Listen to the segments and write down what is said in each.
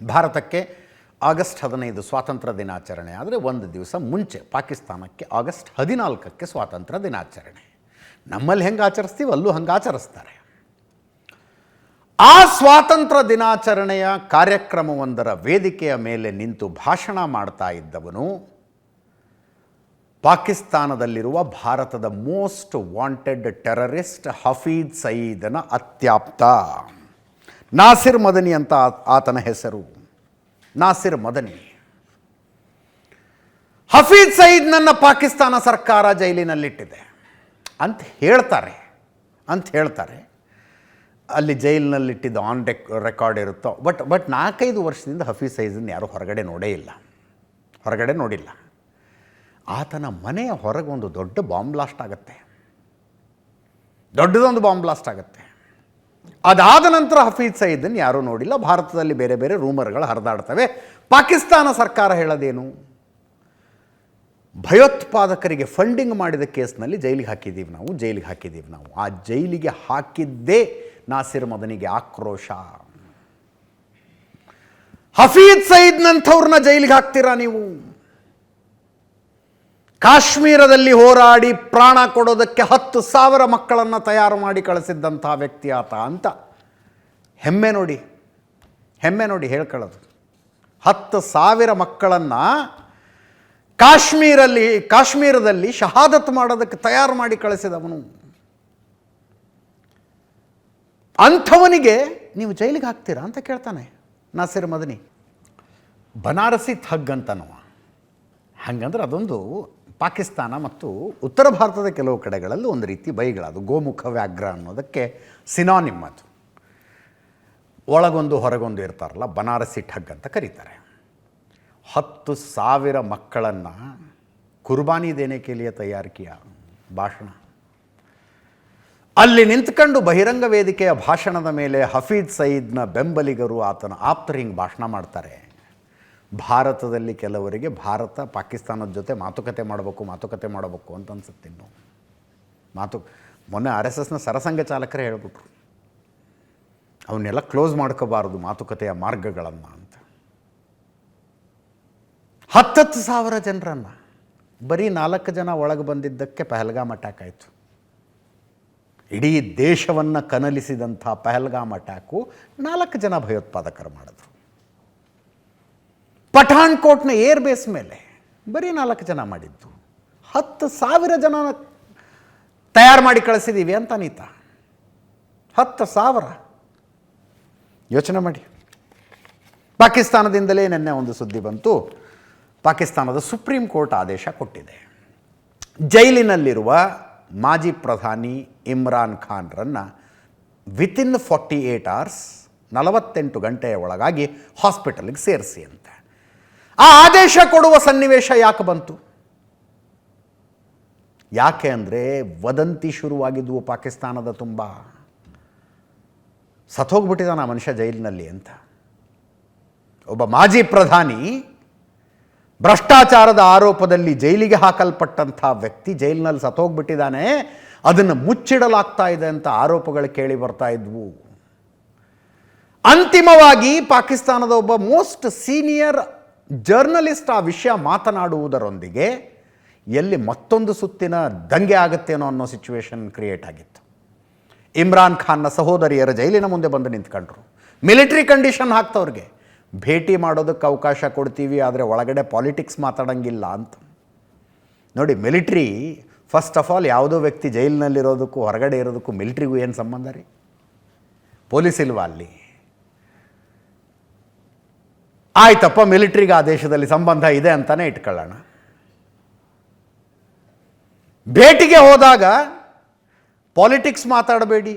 ಭಾರತಕ್ಕೆ ಆಗಸ್ಟ್ 15 ಸ್ವಾತಂತ್ರ್ಯ ದಿನಾಚರಣೆ ಆದರೆ ಒಂದು ದಿವಸ ಮುಂಚೆ ಪಾಕಿಸ್ತಾನಕ್ಕೆ ಆಗಸ್ಟ್ 14ಕ್ಕೆ ಸ್ವಾತಂತ್ರ್ಯ ದಿನಾಚರಣೆ. ನಮ್ಮಲ್ಲಿ ಹೆಂಗೆ ಆಚರಿಸ್ತೀವಿ ಅಲ್ಲೂ ಹಂಗೆ ಆಚರಿಸ್ತಾರೆ. ಆ ಸ್ವಾತಂತ್ರ್ಯ ದಿನಾಚರಣೆಯ ಕಾರ್ಯಕ್ರಮವೊಂದರ ವೇದಿಕೆಯ ಮೇಲೆ ನಿಂತು ಭಾಷಣ ಮಾಡ್ತಾ ಇದ್ದವನು ಪಾಕಿಸ್ತಾನದಲ್ಲಿರುವ ಭಾರತದ ಮೋಸ್ಟ್ ವಾಂಟೆಡ್ ಟೆರರಿಸ್ಟ್ ಹಫೀಜ್ ಸಯೀದನ ಅತ್ಯಾಪ್ತ ನಾಸಿರ್ ಮದನಿ ಅಂತ ಆತನ ಹೆಸರು. ನಾಸಿರ್ ಮದನಿ. ಹಫೀಜ್ ಸಯೀದ್ನನ್ನು ಪಾಕಿಸ್ತಾನ ಸರ್ಕಾರ ಜೈಲಿನಲ್ಲಿಟ್ಟಿದೆ ಅಂತ ಹೇಳ್ತಾರೆ. ಅಲ್ಲಿ ಜೈಲಿನಲ್ಲಿಟ್ಟಿದ್ದು ಆನ್ ರೆಕಾರ್ಡ್ ಇರುತ್ತೋ. ಬಟ್ 4-5 ವರ್ಷದಿಂದ ಹಫೀಜ್ ಸಯೀದನ್ನು ಯಾರೂ ಹೊರಗಡೆ ನೋಡಿಲ್ಲ. ಆತನ ಮನೆಯ ಹೊರಗೆ ಒಂದು ದೊಡ್ಡ ಬಾಂಬ್ ಬ್ಲಾಸ್ಟ್ ಆಗುತ್ತೆ. ದೊಡ್ಡದೊಂದು ಬಾಂಬ್ ಬ್ಲಾಸ್ಟ್ ಆಗುತ್ತೆ. ಅದಾದ ನಂತರ ಹಫೀಜ್ ಸಯೀದನ್ನು ಯಾರೂ ನೋಡಿಲ್ಲ. ಭಾರತದಲ್ಲಿ ಬೇರೆ ಬೇರೆ ರೂಮರ್ಗಳು ಹರಿದಾಡ್ತವೆ. ಪಾಕಿಸ್ತಾನ ಸರ್ಕಾರ ಹೇಳೋದೇನು? ಭಯೋತ್ಪಾದಕರಿಗೆ ಫಂಡಿಂಗ್ ಮಾಡಿದ ಕೇಸ್ನಲ್ಲಿ ಜೈಲಿಗೆ ಹಾಕಿದ್ದೀವಿ ನಾವು. ಆ ಜೈಲಿಗೆ ಹಾಕಿದ್ದೇ ನಾಸಿರ್ ಮದನಿಗೆ ಆಕ್ರೋಶ. ಹಫೀಜ್ ಸಯೀದ್ನಂಥವ್ರನ್ನ ಜೈಲಿಗೆ ಹಾಕ್ತೀರಾ ನೀವು? ಕಾಶ್ಮೀರದಲ್ಲಿ ಹೋರಾಡಿ ಪ್ರಾಣ ಕೊಡೋದಕ್ಕೆ 10,000 ಮಕ್ಕಳನ್ನು ತಯಾರು ಮಾಡಿ ಕಳಿಸಿದ್ದಂಥ ವ್ಯಕ್ತಿ ಆತ ಅಂತ ಹೆಮ್ಮೆ ನೋಡಿ ಹೇಳ್ಕೊಳ್ಳೋದು. 10,000 ಮಕ್ಕಳನ್ನು ಕಾಶ್ಮೀರದಲ್ಲಿ ಶಹಾದತ್ ಮಾಡೋದಕ್ಕೆ ತಯಾರು ಮಾಡಿ ಕಳಿಸಿದವನು. ಅಂಥವನಿಗೆ ನೀವು ಜೈಲಿಗೆ ಹಾಕ್ತೀರಾ ಅಂತ ಕೇಳ್ತಾನೆ ನಾಸಿರ್ ಮದನಿ. ಬನಾರಸಿ ಥಗ್ ಅಂತನವ. ಹಾಗಂದ್ರೆ ಅದೊಂದು ಪಾಕಿಸ್ತಾನ ಮತ್ತು ಉತ್ತರ ಭಾರತದ ಕೆಲವು ಕಡೆಗಳಲ್ಲಿ ಒಂದು ರೀತಿ ಬೈಗಳದು. ಗೋಮುಖ ವ್ಯಾಘ್ರ ಅನ್ನೋದಕ್ಕೆ ಸಿನಾನಿಮ್ ಅದು. ಒಳಗೊಂದು ಹೊರಗೊಂದು ಇರ್ತಾರಲ್ಲ, ಬನಾರಸಿ ಠಗ್ ಅಂತ ಕರೀತಾರೆ. 10,000 ಮಕ್ಕಳನ್ನು ಕುರ್ಬಾನಿ ದೇನೆ ಕೆ ಲಿಯೆ ತಯಾರ್ ಕಿಯಾ ಭಾಷಣ. ಅಲ್ಲಿ ನಿಂತ್ಕೊಂಡು ಬಹಿರಂಗ ವೇದಿಕೆಯ ಭಾಷಣದ ಮೇಲೆ ಹಫೀಜ್ ಸಯೀದ್ನ ಬೆಂಬಲಿಗರು, ಆತನ ಆಪ್ತರು ಹಿಂಗೆ ಭಾಷಣ ಮಾಡ್ತಾರೆ. ಭಾರತದಲ್ಲಿ ಕೆಲವರಿಗೆ ಪಾಕಿಸ್ತಾನದ ಜೊತೆ ಮಾತುಕತೆ ಮಾಡಬೇಕು ಅಂತ ಅನ್ಸುತ್ತೆ. ಇನ್ನು ಮೊನ್ನೆ RSSನ ಸರಸಂಘ ಚಾಲಕರೇ ಹೇಳ್ಬಿಟ್ರು, ಅವನ್ನೆಲ್ಲ ಕ್ಲೋಸ್ ಮಾಡ್ಕೋಬಾರದು ಮಾತುಕತೆಯ ಮಾರ್ಗಗಳನ್ನು ಅಂತ. 10,000 ಜನರನ್ನು ಬರೀ 4 ಜನ ಒಳಗೆ ಬಂದಿದ್ದಕ್ಕೆ ಪಹಲ್ಗಾಮ್ ಅಟ್ಯಾಕ್ ಆಯಿತು. ಇಡೀ ದೇಶವನ್ನು ಕನಲಿಸಿದಂಥ ಪಹಲ್ಗಾಮ್ ಅಟ್ಯಾಕು 4 ಜನ ಭಯೋತ್ಪಾದಕರು ಮಾಡಿದ್ರು. ಪಠಾಣ್ಕೋಟ್ನ ಏರ್ ಬೇಸ್ ಮೇಲೆ ಬರೀ 4 ಜನ ಮಾಡಿದ್ದು. 10,000 ಜನ ತಯಾರು ಮಾಡಿ ಕಳಿಸಿದ್ದೀವಿ ಅಂತ ಅನಿತಾ. 10,000 ಯೋಚನೆ ಮಾಡಿ. ಪಾಕಿಸ್ತಾನದಿಂದಲೇ ನಿನ್ನೆ ಒಂದು ಸುದ್ದಿ ಬಂತು. ಪಾಕಿಸ್ತಾನದ ಸುಪ್ರೀಂ ಕೋರ್ಟ್ ಆದೇಶ ಕೊಟ್ಟಿದೆ. ಜೈಲಿನಲ್ಲಿರುವ ಮಾಜಿ ಪ್ರಧಾನಿ ಇಮ್ರಾನ್ ಖಾನ್ರನ್ನು ವಿತಿನ್ 48 hours 48 ಗಂಟೆಯ ಒಳಗಾಗಿ ಹಾಸ್ಪಿಟಲ್ಗೆ ಸೇರಿಸಿ ಅಂತ. ಆ ಆದೇಶ ಕೊಡುವ ಸನ್ನಿವೇಶ ಯಾಕೆ ಬಂತು? ಯಾಕೆ ಅಂದರೆ ವದಂತಿ ಶುರುವಾಗಿದ್ವು ಪಾಕಿಸ್ತಾನದ ತುಂಬ. ಸತ್ತೋಗ್ಬಿಟ್ಟಿದ್ದಾನ ಆ ಮನುಷ್ಯ ಜೈಲಿನಲ್ಲಿ ಅಂತ. ಒಬ್ಬ ಮಾಜಿ ಪ್ರಧಾನಿ ಭ್ರಷ್ಟಾಚಾರದ ಆರೋಪದಲ್ಲಿ ಜೈಲಿಗೆ ಹಾಕಲ್ಪಟ್ಟಂಥ ವ್ಯಕ್ತಿ ಜೈಲಿನಲ್ಲಿ ಸತ್ತೋಗ್ಬಿಟ್ಟಿದ್ದಾನೆ, ಅದನ್ನು ಮುಚ್ಚಿಡಲಾಗ್ತಾ ಇದೆ ಅಂತ ಆರೋಪಗಳು ಕೇಳಿ ಬರ್ತಾ ಇದ್ವು. ಅಂತಿಮವಾಗಿ ಪಾಕಿಸ್ತಾನದ ಒಬ್ಬ ಮೋಸ್ಟ್ ಸೀನಿಯರ್ ಜರ್ನಲಿಸ್ಟ್ ಆ ವಿಷಯ ಮಾತನಾಡುವುದರೊಂದಿಗೆ ಎಲ್ಲಿ ಮತ್ತೊಂದು ಸುತ್ತಿನ ದಂಗೆ ಆಗುತ್ತೇನೋ ಅನ್ನೋ ಸಿಚುವೇಶನ್ ಕ್ರಿಯೇಟ್ ಆಗಿತ್ತು. ಇಮ್ರಾನ್ ಖಾನ್ನ ಸಹೋದರಿಯರ ಜೈಲಿನ ಮುಂದೆ ಬಂದು ನಿಂತ್ಕೊಂಡ್ರು. ಮಿಲಿಟರಿ ಕಂಡೀಷನ್ ಹಾಕ್ತವ್ರಿಗೆ ಭೇಟಿ ಮಾಡೋದಕ್ಕೆ ಅವಕಾಶ ಕೊಡ್ತೀವಿ, ಆದರೆ ಒಳಗಡೆ ಪಾಲಿಟಿಕ್ಸ್ ಮಾತಾಡೋಂಗಿಲ್ಲ ಅಂತ. ನೋಡಿ, ಮಿಲಿಟ್ರಿ ಫಸ್ಟ್ ಆಫ್ ಆಲ್ ಯಾವುದೋ ವ್ಯಕ್ತಿ ಜೈಲಿನಲ್ಲಿರೋದಕ್ಕೂ ಹೊರಗಡೆ ಇರೋದಕ್ಕೂ ಮಿಲಿಟ್ರಿಗೂ ಏನು ಸಂಬಂಧ ರೀ? ಪೊಲೀಸ್ ಇಲ್ವಾ ಅಲ್ಲಿ? ಆಯ್ತಪ್ಪ, ಮಿಲಿಟ್ರಿಗೆ ಆ ದೇಶದಲ್ಲಿ ಸಂಬಂಧ ಇದೆ ಅಂತಲೇ ಇಟ್ಕೊಳ್ಳೋಣ. ಭೇಟಿಗೆ ಹೋದಾಗ ಪಾಲಿಟಿಕ್ಸ್ ಮಾತಾಡಬೇಡಿ,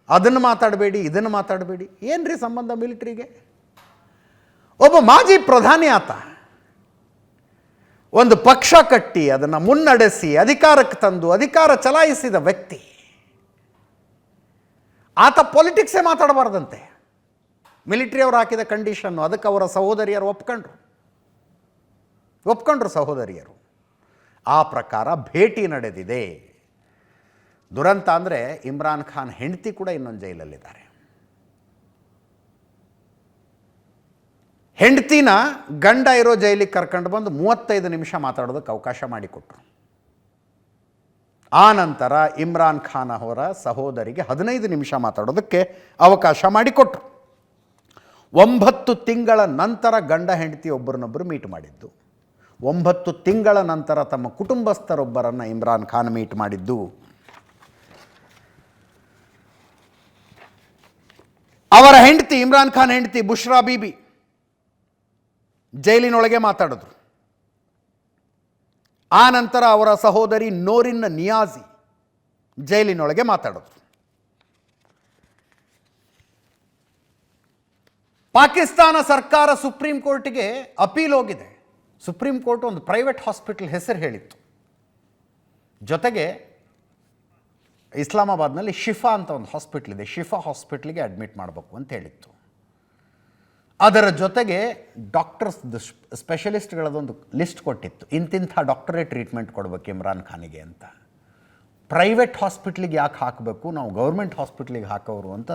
ಅದನ್ನು ಮಾತಾಡಬೇಡಿ, ಇದನ್ನು ಮಾತಾಡಬೇಡಿ. ಏನ್ರಿ ಸಂಬಂಧ ಮಿಲಿಟ್ರಿಗೆ? ಒಬ್ಬ ಮಾಜಿ ಪ್ರಧಾನಿ ಆತ, ಒಂದು ಪಕ್ಷ ಕಟ್ಟಿ ಅದನ್ನು ಮುನ್ನಡೆಸಿ ಅಧಿಕಾರಕ್ಕೆ ತಂದು ಅಧಿಕಾರ ಚಲಾಯಿಸಿದ ವ್ಯಕ್ತಿ. ಆತ ಪಾಲಿಟಿಕ್ಸೇ ಮಾತಾಡಬಾರ್ದಂತೆ. ಮಿಲಿಟ್ರಿ ಅವರು ಹಾಕಿದ ಕಂಡೀಷನ್ನು, ಅದಕ್ಕೆ ಅವರ ಸಹೋದರಿಯರು ಒಪ್ಕೊಂಡ್ರು ಸಹೋದರಿಯರು. ಆ ಪ್ರಕಾರ ಭೇಟಿ ನಡೆದಿದೆ. ದುರಂತ ಅಂದರೆ ಇಮ್ರಾನ್ ಖಾನ್ ಹೆಂಡತಿ ಕೂಡ ಇನ್ನೊಂದು ಜೈಲಲ್ಲಿದ್ದಾರೆ. ಹೆಂಡತಿನ ಗಂಡ ಇರೋ ಜೈಲಿಗೆ ಕರ್ಕೊಂಡು ಬಂದು 35 ನಿಮಿಷ ಮಾತಾಡೋದಕ್ಕೆ ಅವಕಾಶ ಮಾಡಿಕೊಟ್ರು. ಆ ನಂತರ ಇಮ್ರಾನ್ ಖಾನ್ ಅವರ ಸಹೋದರಿಗೆ 15 ನಿಮಿಷ ಮಾತಾಡೋದಕ್ಕೆ ಅವಕಾಶ ಮಾಡಿಕೊಟ್ರು. 9 ತಿಂಗಳ ನಂತರ ಗಂಡ ಹೆಂಡತಿ ಒಬ್ಬರನ್ನೊಬ್ಬರು ಮೀಟ್ ಮಾಡಿದ್ದು. 9 ತಿಂಗಳ ನಂತರ ತಮ್ಮ ಕುಟುಂಬಸ್ಥರೊಬ್ಬರನ್ನು ಇಮ್ರಾನ್ ಖಾನ್ ಮೀಟ್ ಮಾಡಿದ್ದು. ಅವರ ಹೆಂಡತಿ, ಇಮ್ರಾನ್ ಖಾನ್ ಹೆಂಡತಿ ಬುಷ್ರಾ ಬೀಬಿ ಜೈಲಿನೊಳಗೆ ಮಾತಾಡಿದ್ರು. ಆ ನಂತರ ಅವರ ಸಹೋದರಿ ನೋರಿನ್ ನಿಯಾಜಿ ಜೈಲಿನೊಳಗೆ ಮಾತಾಡಿದ್ರು. ಪಾಕಿಸ್ತಾನ ಸರ್ಕಾರ ಸುಪ್ರೀಂ ಕೋರ್ಟ್ಗೆ ಅಪೀಲ್ ಹೋಗಿದೆ. ಸುಪ್ರೀಂ ಕೋರ್ಟ್ ಒಂದು ಪ್ರೈವೇಟ್ ಹಾಸ್ಪಿಟಲ್ ಹೆಸರು ಹೇಳಿತ್ತು. ಜೊತೆಗೆ ಇಸ್ಲಾಮಾಬಾದ್ನಲ್ಲಿ ಶಿಫಾ ಅಂತ ಒಂದು ಹಾಸ್ಪಿಟ್ಲ್ ಇದೆ, ಶಿಫಾ ಹಾಸ್ಪಿಟ್ಲಿಗೆ ಅಡ್ಮಿಟ್ ಮಾಡಬೇಕು ಅಂತ ಹೇಳಿತ್ತು. ಅದರ ಜೊತೆಗೆ ಡಾಕ್ಟರ್ಸ್ ಸ್ಪೆಷಲಿಸ್ಟ್ಗಳದೊಂದು ಲಿಸ್ಟ್ ಕೊಟ್ಟಿತ್ತು, ಇಂತಿಂಥ ಡಾಕ್ಟರೇ ಟ್ರೀಟ್ಮೆಂಟ್ ಕೊಡಬೇಕು ಇಮ್ರಾನ್ ಖಾನಿಗೆ ಅಂತ. ಪ್ರೈವೇಟ್ ಹಾಸ್ಪಿಟ್ಲಿಗೆ ಯಾಕೆ ಹಾಕಬೇಕು, ನಾವು ಗೌರ್ಮೆಂಟ್ ಹಾಸ್ಪಿಟ್ಲಿಗೆ ಹಾಕೋರು ಅಂತ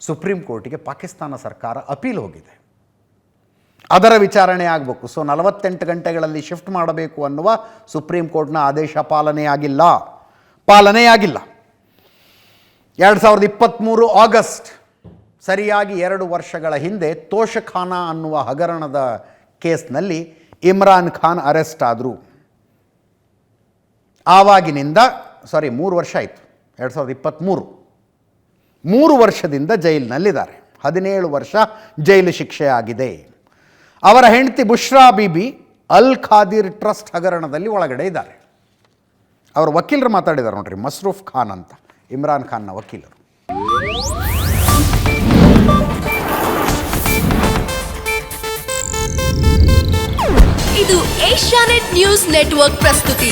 ಸುಪ್ರೀಂ ಕೋರ್ಟಿಗೆ ಪಾಕಿಸ್ತಾನ ಸರ್ಕಾರ ಅಪೀಲ್ ಹೋಗಿದೆ. ಅದರ ವಿಚಾರಣೆ ಆಗಬೇಕು. ಸೊ 48 ಗಂಟೆಗಳಲ್ಲಿ ಶಿಫ್ಟ್ ಮಾಡಬೇಕು ಅನ್ನುವ ಸುಪ್ರೀಂ ಕೋರ್ಟ್ನ ಆದೇಶ ಪಾಲನೆಯಾಗಿಲ್ಲ. 2023 ಆಗಸ್ಟ್, ಸರಿಯಾಗಿ 2 ವರ್ಷಗಳ ಹಿಂದೆ ತೋಷಖಾನ ಅನ್ನುವ ಹಗರಣದ ಕೇಸ್ನಲ್ಲಿ ಇಮ್ರಾನ್ ಖಾನ್ ಅರೆಸ್ಟ್ ಆದರು. ಆವಾಗಿನಿಂದ 3 ವರ್ಷ ಆಯಿತು, 2023, 3 ವರ್ಷದಿಂದ ಜೈಲಿನಲ್ಲಿದ್ದಾರೆ. 17 ವರ್ಷ ಜೈಲು ಶಿಕ್ಷೆ ಆಗಿದೆ. ಅವರ ಹೆಂಡತಿ ಬುಷ್ರಾ ಬೀಬಿ ಅಲ್ ಖಾದಿರ್ ಟ್ರಸ್ಟ್ ಹಗರಣದಲ್ಲಿ ಒಳಗಡೆ ಇದ್ದಾರೆ. ಅವರ ವಕೀಲರು ಮಾತಾಡಿದ್ದಾರೆ ನೋಡ್ರಿ, ಮಸ್ರೂಫ್ ಖಾನ್ ಅಂತ, ಇಮ್ರಾನ್ ಖಾನ್ನ ವಕೀಲರು. ಇದು ಏಷ್ಯಾನೆಟ್ ನ್ಯೂಸ್ ನೆಟ್ವರ್ಕ್ ಪ್ರಸ್ತುತಿ.